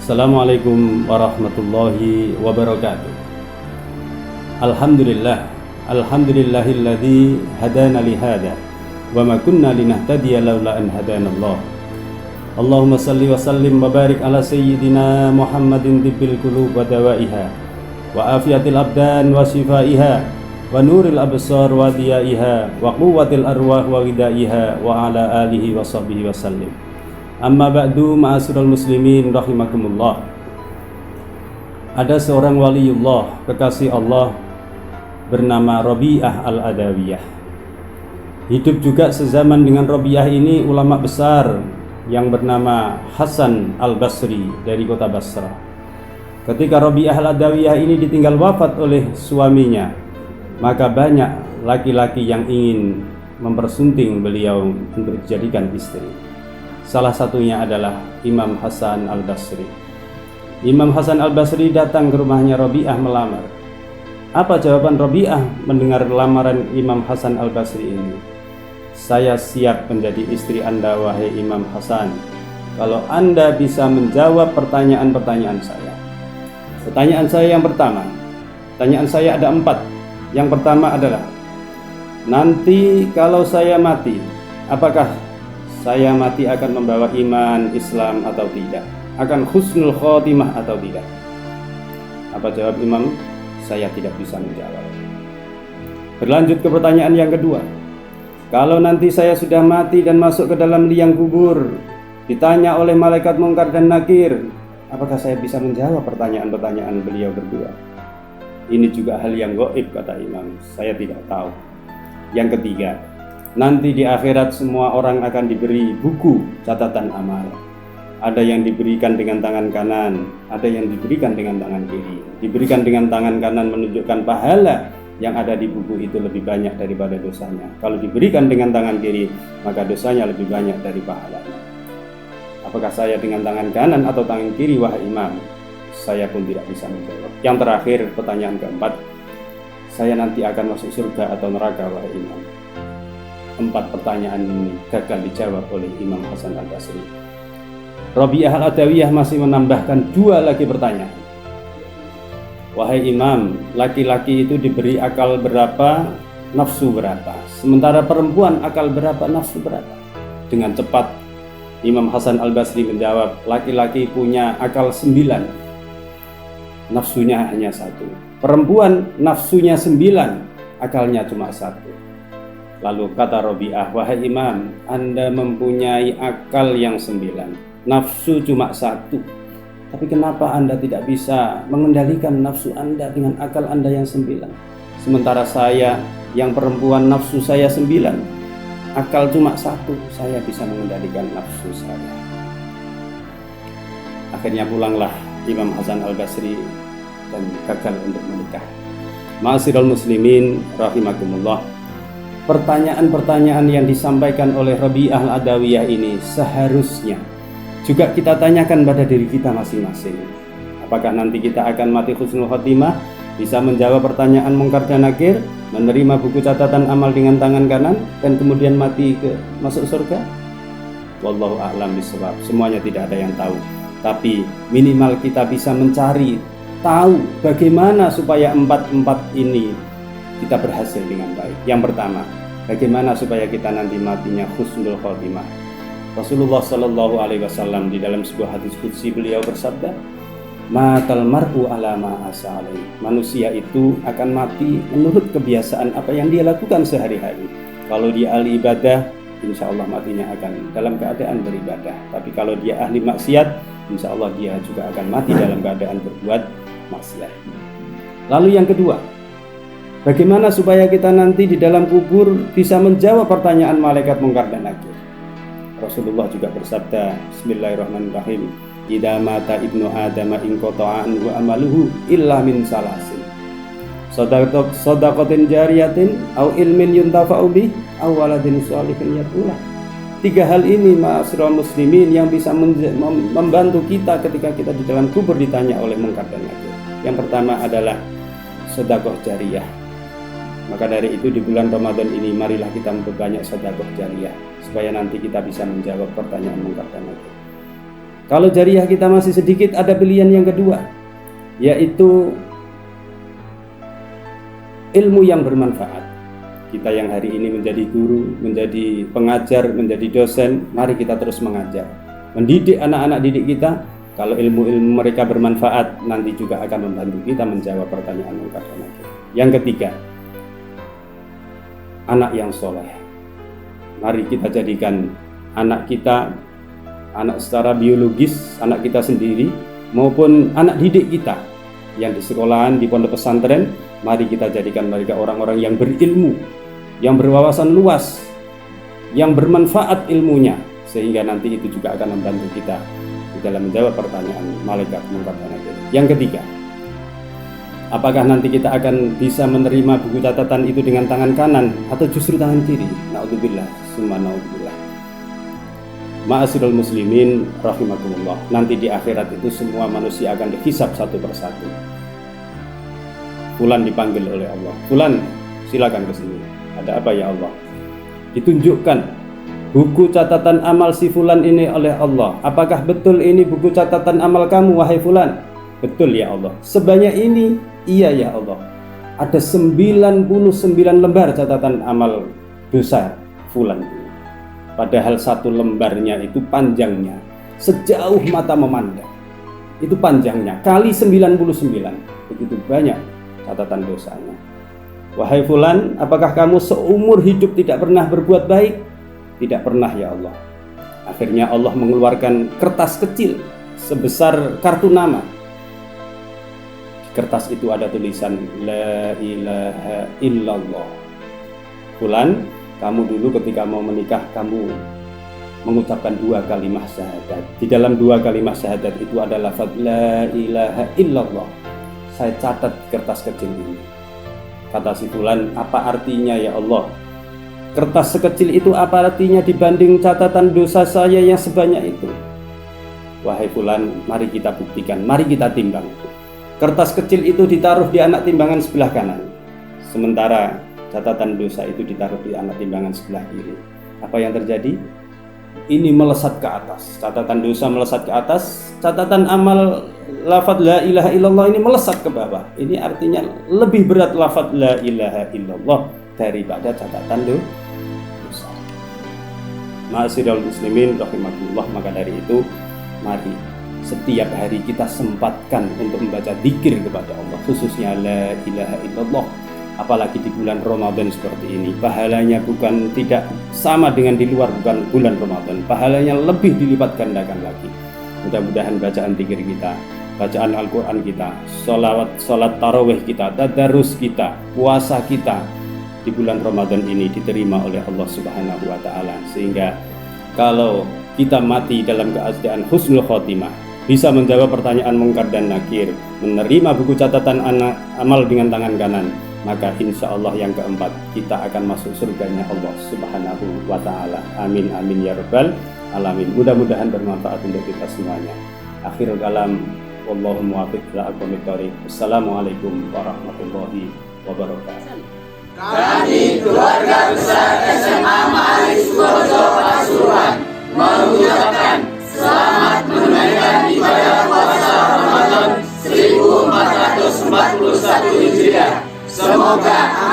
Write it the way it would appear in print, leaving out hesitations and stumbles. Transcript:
Assalamualaikum warahmatullahi wabarakatuh. Alhamdulillah, alhamdulillahilladzi hadana li hada wa ma kunna linahtadiya laula an hadanallah. Allahumma salli wa sallim wa barik ala sayyidina Muhammadin tibbil qulub wa dawaiha wa afiyatil abdan wa shifaiha wa nuril absar wa diyaiha wa quwwatil arwah wa ghidaiha wa ala alihi wa sahbihi wa sallim. Amma ba'du, ma'asyiral muslimin rahimakumullah. Ada seorang waliullah, kekasih Allah, bernama Rabi'ah al-Adawiyah. Hidup juga sezaman dengan Rabi'ah ini ulama besar yang bernama Hasan al-Basri dari kota Basra. Ketika Rabi'ah al-Adawiyah ini ditinggal wafat oleh suaminya, maka banyak laki-laki yang ingin mempersunting beliau untuk dijadikan istri. Salah satunya adalah Imam Hasan al-Basri. Imam Hasan al-Basri datang ke rumahnya Rabi'ah melamar. Apa jawaban Rabi'ah mendengar lamaran Imam Hasan al-Basri ini? Saya siap menjadi istri Anda, wahai Imam Hasan, kalau Anda bisa menjawab pertanyaan-pertanyaan saya. Pertanyaan saya yang pertama, pertanyaan saya ada 4. Yang pertama adalah, nanti kalau saya mati, apakah saya mati akan membawa iman, Islam atau tidak? Akan husnul khotimah atau tidak? Apa jawab Imam? Saya tidak bisa menjawab. Berlanjut ke pertanyaan yang kedua. Kalau nanti saya sudah mati dan masuk ke dalam liang kubur, ditanya oleh malaikat Munkar dan Nakir, apakah saya bisa menjawab pertanyaan-pertanyaan beliau berdua? Ini juga hal yang gaib, kata Imam. Saya tidak tahu. Yang ketiga, nanti di akhirat semua orang akan diberi buku catatan amal. Ada yang diberikan dengan tangan kanan, ada yang diberikan dengan tangan kiri. Diberikan dengan tangan kanan menunjukkan pahala yang ada di buku itu lebih banyak daripada dosanya. Kalau diberikan dengan tangan kiri, maka dosanya lebih banyak dari pahalanya. Apakah saya dengan tangan kanan atau tangan kiri, wahai Imam? Saya pun tidak bisa menjawab. Yang terakhir, pertanyaan keempat, saya nanti akan masuk surga atau neraka, wahai Imam? 4 pertanyaan ini gagal dijawab oleh Imam Hasan al-Basri. Rabi'ah al-Adawiyah masih menambahkan 2 lagi pertanyaan. Wahai Imam, laki-laki itu diberi akal berapa, nafsu berapa? Sementara perempuan akal berapa, nafsu berapa? Dengan cepat Imam Hasan al-Basri menjawab, laki-laki punya akal 9, nafsunya hanya 1. Perempuan nafsunya 9, akalnya cuma 1. Lalu kata Rabi'ah, wahai Imam, Anda mempunyai akal yang 9, nafsu cuma 1. Tapi kenapa Anda tidak bisa mengendalikan nafsu Anda dengan akal Anda yang 9? Sementara saya yang perempuan nafsu saya 9, akal cuma 1, saya bisa mengendalikan nafsu saya. Akhirnya pulanglah Imam Hasan al-Basri dan gagal untuk menikah. Ma'asyiral muslimin rahimakumullah. Pertanyaan-pertanyaan yang disampaikan oleh Rabi'ah al-Adawiyah ini seharusnya juga kita tanyakan pada diri kita masing-masing. Apakah nanti kita akan mati husnul khotimah, bisa menjawab pertanyaan Munkar dan Nakir, menerima buku catatan amal dengan tangan kanan, dan kemudian mati masuk surga? Wallahu a'lam bishawab. Semuanya tidak ada yang tahu. Tapi minimal kita bisa mencari tahu bagaimana supaya 4 ini kita berhasil dengan baik. Yang pertama, bagaimana supaya kita nanti matinya husnul khotimah? Rasulullah Shallallahu Alaihi Wasallam di dalam sebuah hadis qudsi beliau bersabda, matal mar'u ala ma asa alaihi. Manusia itu akan mati menurut kebiasaan apa yang dia lakukan sehari-hari. Kalau dia ahli ibadah, insya Allah matinya akan dalam keadaan beribadah. Tapi kalau dia ahli maksiat, insya Allah dia juga akan mati dalam keadaan berbuat maksiat. Lalu yang kedua, bagaimana supaya kita nanti di dalam kubur bisa menjawab pertanyaan malaikat Munkar dan Nakir? Rasulullah juga bersabda, bismillahirrahmanirrahim, idza mata ibnu adam in qata'a anhu amaluhu illa min salasin, shadaqatin jariyatin au ilmin yuntafa'u bih aw waladin shalihin yad'ulah. 3 hal ini, ma'asyiral muslimin, yang bisa membantu kita ketika kita di dalam kubur ditanya oleh Munkar dan Nakir. Yang pertama adalah sedekah jariyah. Maka dari itu di bulan Ramadan ini marilah kita memperbanyak sedekah jariyah supaya nanti kita bisa menjawab pertanyaan Munkar dan Nakir. Kalau jariah kita masih sedikit, ada pilihan yang kedua, yaitu ilmu yang bermanfaat. Kita yang hari ini menjadi guru, menjadi pengajar, menjadi dosen, mari kita terus mengajar, mendidik anak-anak didik kita. Kalau ilmu-ilmu mereka bermanfaat, nanti juga akan membantu kita menjawab pertanyaan munkar dan nakir. Yang ketiga, anak yang soleh. Mari kita jadikan anak kita, anak secara biologis, anak kita sendiri, maupun anak didik kita yang di sekolahan, di pondok pesantren, mari kita jadikan mereka orang-orang yang berilmu, yang berwawasan luas, yang bermanfaat ilmunya, sehingga nanti itu juga akan membantu kita di dalam menjawab pertanyaan malaikat munkar dan nakir. Yang ketiga, apakah nanti kita akan bisa menerima buku catatan itu dengan tangan kanan atau justru tangan kiri? Naudzubillah, summa naudzubillah. Ma'asyiral muslimin rahimakumullah. Nanti di akhirat itu semua manusia akan dihisab satu persatu. Fulan dipanggil oleh Allah. Fulan, silakan ke sini. Ada apa ya Allah? Ditunjukkan buku catatan amal si fulan ini oleh Allah. Apakah betul ini buku catatan amal kamu, wahai fulan? Betul ya Allah. Sebanyak ini? Iya ya Allah. Ada 99 lembar catatan amal dosa fulan ini. Padahal satu lembarnya itu panjangnya sejauh mata memandang. Itu panjangnya kali 99. Begitu banyak catatan dosanya. Wahai fulan, apakah kamu seumur hidup tidak pernah berbuat baik? Tidak pernah ya Allah. Akhirnya Allah mengeluarkan kertas kecil sebesar kartu nama. Di kertas itu ada tulisan La ilaha illallah. Fulan, kamu dulu ketika mau menikah, kamu mengucapkan 2 kalimat syahadat. Di dalam 2 kalimat syahadat itu ada lafaz La ilaha illallah. Saya catat di kertas kecil ini. Kata si fulan, apa artinya ya Allah? Kertas sekecil itu apa artinya dibanding catatan dosa saya yang sebanyak itu? Wahai fulan, mari kita buktikan, mari kita timbang. Kertas kecil itu ditaruh di anak timbangan sebelah kanan, sementara catatan dosa itu ditaruh di anak timbangan sebelah kiri. Apa yang terjadi? Ini melesat ke atas. Catatan dosa melesat ke atas, catatan amal lafaz la ilaha illallah ini melesat ke bawah. Ini artinya lebih berat lafaz la ilaha illallah daripada catatan dosa. Ma'asyiral muslimin rahimakumullah. Maka dari itu, mari setiap hari kita sempatkan untuk membaca zikir kepada Allah, khususnya la ilaha illallah. Apalagi di bulan Ramadan seperti ini, pahalanya bukan tidak sama dengan di luar bukan bulan Ramadan. Pahalanya lebih dilipat gandakan lagi. Mudah-mudahan bacaan zikir kita, bacaan Al-Quran kita, sholat tarawih kita, tadarus kita, puasa kita di bulan Ramadan ini diterima oleh Allah Subhanahu wa Ta'ala, sehingga kalau kita mati dalam keadaan husnul khotimah, bisa menjawab pertanyaan munkar dan nakir, menerima buku catatan amal dengan tangan kanan, maka insya Allah yang keempat, kita akan masuk surganya Allah Subhanahu wa Ta'ala. Amin amin ya rabbal alamin. Mudah-mudahan bermanfaat untuk kita semuanya. Akhirul kalam, wallahu muwaffiq ila aqwamit thoriq. Assalamualaikum warahmatullahi wabarakatuh. Kami keluarga besar SMA Ma'arif Sukoharjo Pasuruan mengucapkan selamat menunaikan ibadah puasa Ramadan 1441 Hijriah. Semoga